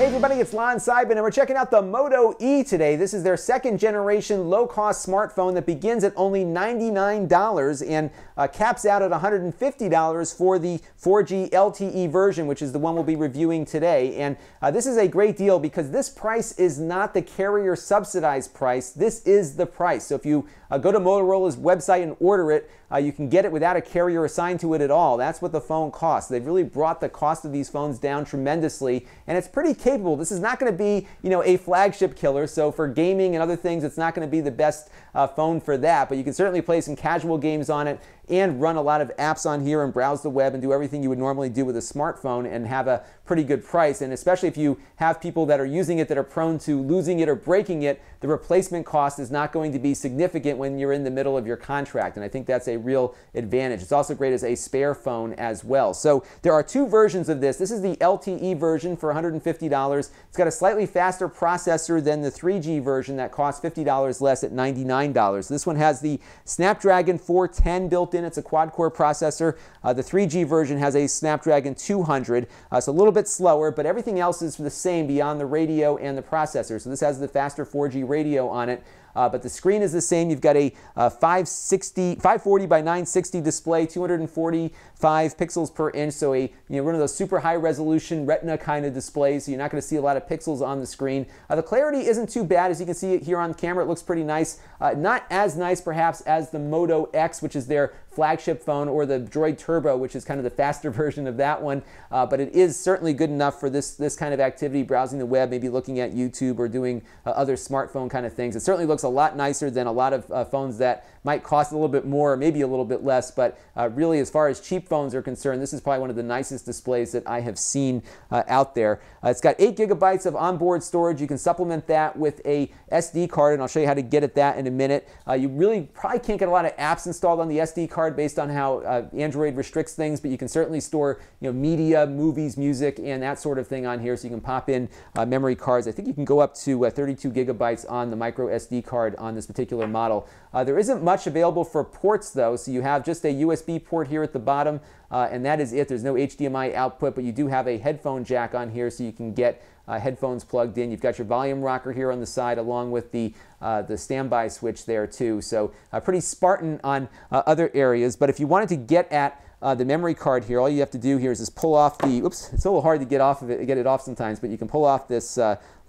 Hey everybody, it's Lon.TV and we're checking out the Moto E today. This is their second generation low-cost smartphone that begins at only $99 and caps out at $150 for the 4G LTE version, which is the one we'll be reviewing today. And this is a great deal because this price is not the carrier subsidized price. This is the price. So if you go to Motorola's website and order it, you can get it without a carrier assigned to it at all. That's what the phone costs. They've really brought the cost of these phones down tremendously, and it's pretty capable. This is not going to be, a flagship killer. So for gaming and other things, it's not going to be the best phone for that. But you can certainly play some casual games on it and run a lot of apps on here and browse the web and do everything you would normally do with a smartphone and have a pretty good price. And especially if you have people that are using it that are prone to losing it or breaking it, the replacement cost is not going to be significant when you're in the middle of your contract. And I think that's a real advantage. It's also great as a spare phone as well. So there are two versions of this. This is the LTE version for $150. It's got a slightly faster processor than the 3G version that costs $50 less at $99. This one has the Snapdragon 410 built in. It's a quad-core processor. The 3G version has a Snapdragon 200. So a little bit slower, but everything else is the same beyond the radio and the processor. So this has the faster 4G radio on it. But the screen is the same. You've got a 540 by 960 display, 245 pixels per inch, so one of those super high resolution retina kind of displays, so you're not going to see a lot of pixels on the screen. The clarity isn't too bad. As you can see it here on camera, it looks pretty nice. Not as nice perhaps as the Moto X, which is their flagship phone, or the Droid Turbo, which is kind of the faster version of that one, but it is certainly good enough for this kind of activity, browsing the web, maybe looking at YouTube or doing other smartphone kind of things. It certainly looks a lot nicer than a lot of phones that might cost a little bit more, or maybe a little bit less, but really as far as cheap phones are concerned, this is probably one of the nicest displays that I have seen out there. It's got 8 gigabytes of onboard storage. You can supplement that with a SD card, and I'll show you how to get at that in a minute. You really probably can't get a lot of apps installed on the SD card based on how Android restricts things, but you can certainly store media, movies, music, and that sort of thing on here, so you can pop in memory cards. I think you can go up to 32 gigabytes on the micro SD card on this particular model. There isn't much available for ports though, so you have just a USB port here at the bottom, and that is it. There's no HDMI output, but you do have a headphone jack on here, so you can get headphones plugged in. You've got your volume rocker here on the side, along with the standby switch there too. So pretty Spartan on other areas. But if you wanted to get at the memory card here, all you have to do here is just pull off the, oops, it's a little hard to get it off sometimes, but you can pull off this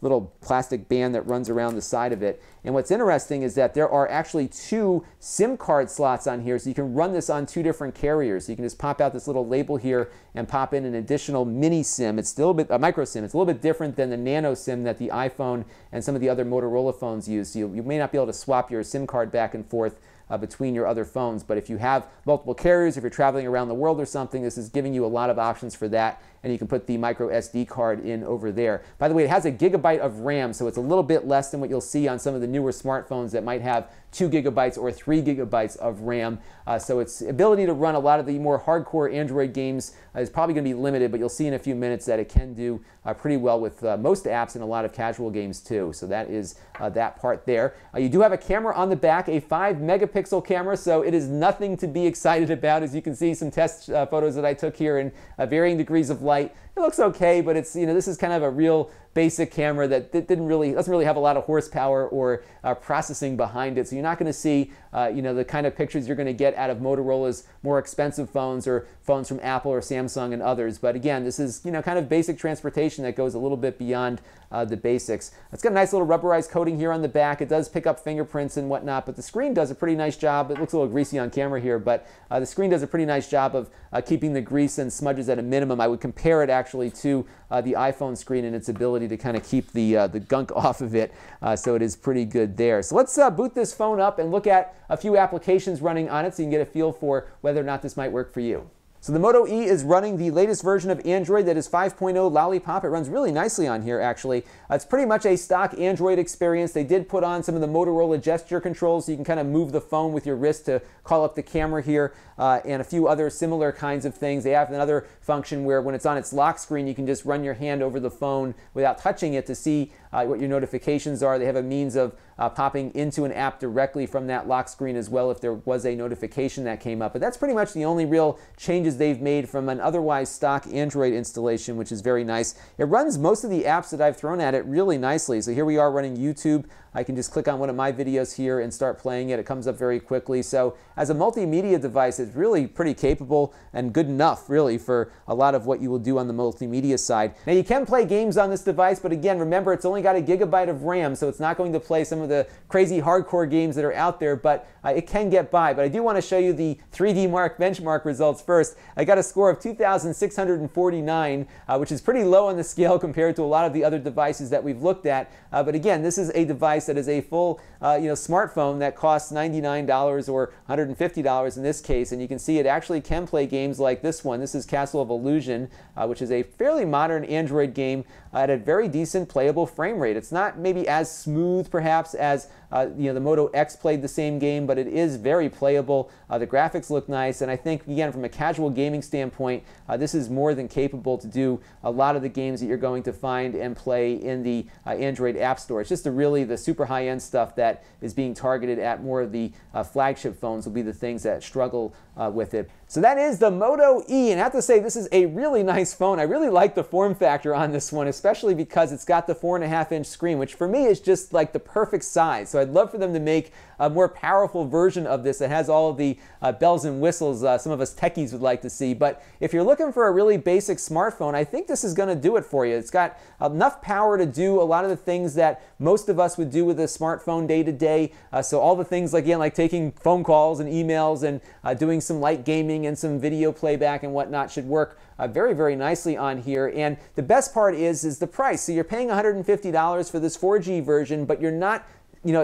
little plastic band that runs around the side of it. And what's interesting is that there are actually 2 SIM card slots on here, so you can run this on 2 different carriers. So you can just pop out this little label here and pop in an additional mini SIM. It's still a micro SIM. It's a little bit different than the nano SIM that the iPhone and some of the other Motorola phones use. So you may not be able to swap your SIM card back and forth between your other phones, but if you have multiple carriers, if you're traveling around the world or something, this is giving you a lot of options for that, and you can put the micro SD card in over there. By the way, it has a gigabyte of RAM, so it's a little bit less than what you'll see on some of the newer smartphones that might have 2 gigabytes or 3 gigabytes of RAM. So its ability to run a lot of the more hardcore Android games is probably going to be limited, but you'll see in a few minutes that it can do pretty well with most apps and a lot of casual games too. So that is that part there. You do have a camera on the back, a 5 megapixel camera, so it is nothing to be excited about. As you can see, some test photos that I took here in varying degrees of light. It looks okay, but it's this is kind of a real basic camera that doesn't really have a lot of horsepower or processing behind it. So you're not going to see the kind of pictures you're going to get out of Motorola's more expensive phones or phones from Apple or Samsung and others. But again, this is kind of basic transportation that goes a little bit beyond the basics. It's got a nice little rubberized coating here on the back. It does pick up fingerprints and whatnot, but the screen does a pretty nice job. It looks a little greasy on camera here, but the screen does a pretty nice job of keeping the grease and smudges at a minimum. I would compare it actually to the iPhone screen and its ability to kind of keep the gunk off of it, so it is pretty good there. So let's boot this phone up and look at a few applications running on it so you can get a feel for whether or not this might work for you. So the Moto E is running the latest version of Android that is 5.0 Lollipop. It runs really nicely on here, actually. It's pretty much a stock Android experience. They did put on some of the Motorola gesture controls, so you can kind of move the phone with your wrist to call up the camera here, and a few other similar kinds of things. They have another function where when it's on its lock screen, you can just run your hand over the phone without touching it to see what your notifications are. They have a means of popping into an app directly from that lock screen as well if there was a notification that came up. But that's pretty much the only real changes they've made from an otherwise stock Android installation, which is very nice. It runs most of the apps that I've thrown at it really nicely. So here we are running YouTube. I can just click on one of my videos here and start playing it. It comes up very quickly. So as a multimedia device, it's really pretty capable and good enough really for a lot of what you will do on the multimedia side. Now you can play games on this device, but again, remember it's only got a gigabyte of RAM, so it's not going to play some of the crazy hardcore games that are out there, but it can get by. But I do want to show you the 3D Mark benchmark results first. I got a score of 2,649, which is pretty low on the scale compared to a lot of the other devices that we've looked at. But again, this is a device that is a full smartphone that costs $99 or $150 in this case, and you can see it actually can play games like this one. This is Castle of Illusion, which is a fairly modern Android game at a very decent playable frame rate. It's not maybe as smooth perhaps as the Moto X played the same game, but it is very playable. The graphics look nice, and I think, again, from a casual gaming standpoint, this is more than capable to do a lot of the games that you're going to find and play in the Android App Store. It's just really the super high-end stuff that is being targeted at more of the flagship phones will be the things that struggle with it. So that is the Moto E, and I have to say this is a really nice phone. I really like the form factor on this one, especially because it's got the 4.5-inch screen, which for me is just like the perfect size. So I'd love for them to make a more powerful version of this that has all of the bells and whistles some of us techies would like to see. But if you're looking for a really basic smartphone, I think this is going to do it for you. It's got enough power to do a lot of the things that most of us would do with a smartphone day to day. So all the things like taking phone calls and emails and doing some light gaming and some video playback and whatnot should work very, very nicely on here. And the best part is the price. So you're paying $150 for this 4G version, but you're not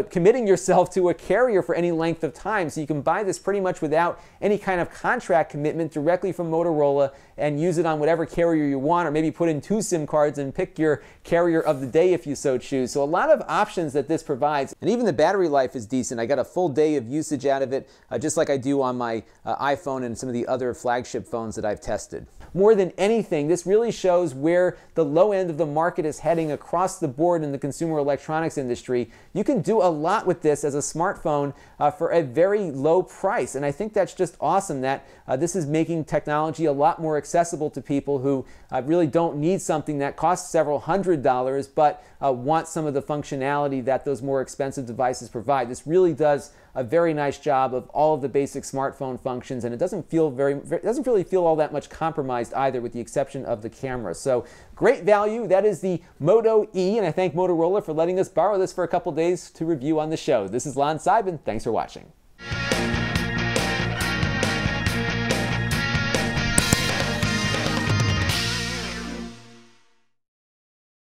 committing yourself to a carrier for any length of time. So you can buy this pretty much without any kind of contract commitment directly from Motorola and use it on whatever carrier you want, or maybe put in 2 SIM cards and pick your carrier of the day if you so choose. So a lot of options that this provides. And even the battery life is decent. I got a full day of usage out of it, just like I do on my iPhone and some of the other flagship phones that I've tested. More than anything, this really shows where the low end of the market is heading across the board in the consumer electronics industry. You can do a lot with this as a smartphone for a very low price, and I think that's just awesome that this is making technology a lot more accessible to people who really don't need something that costs several $100s but want some of the functionality that those more expensive devices provide. This really does a very nice job of all of the basic smartphone functions, and it doesn't really feel all that much compromised either, with the exception of the camera. So great value. That is the Moto E, and I thank Motorola for letting us borrow this for a couple days to review on the show. This is Lon.TV. Thanks for watching.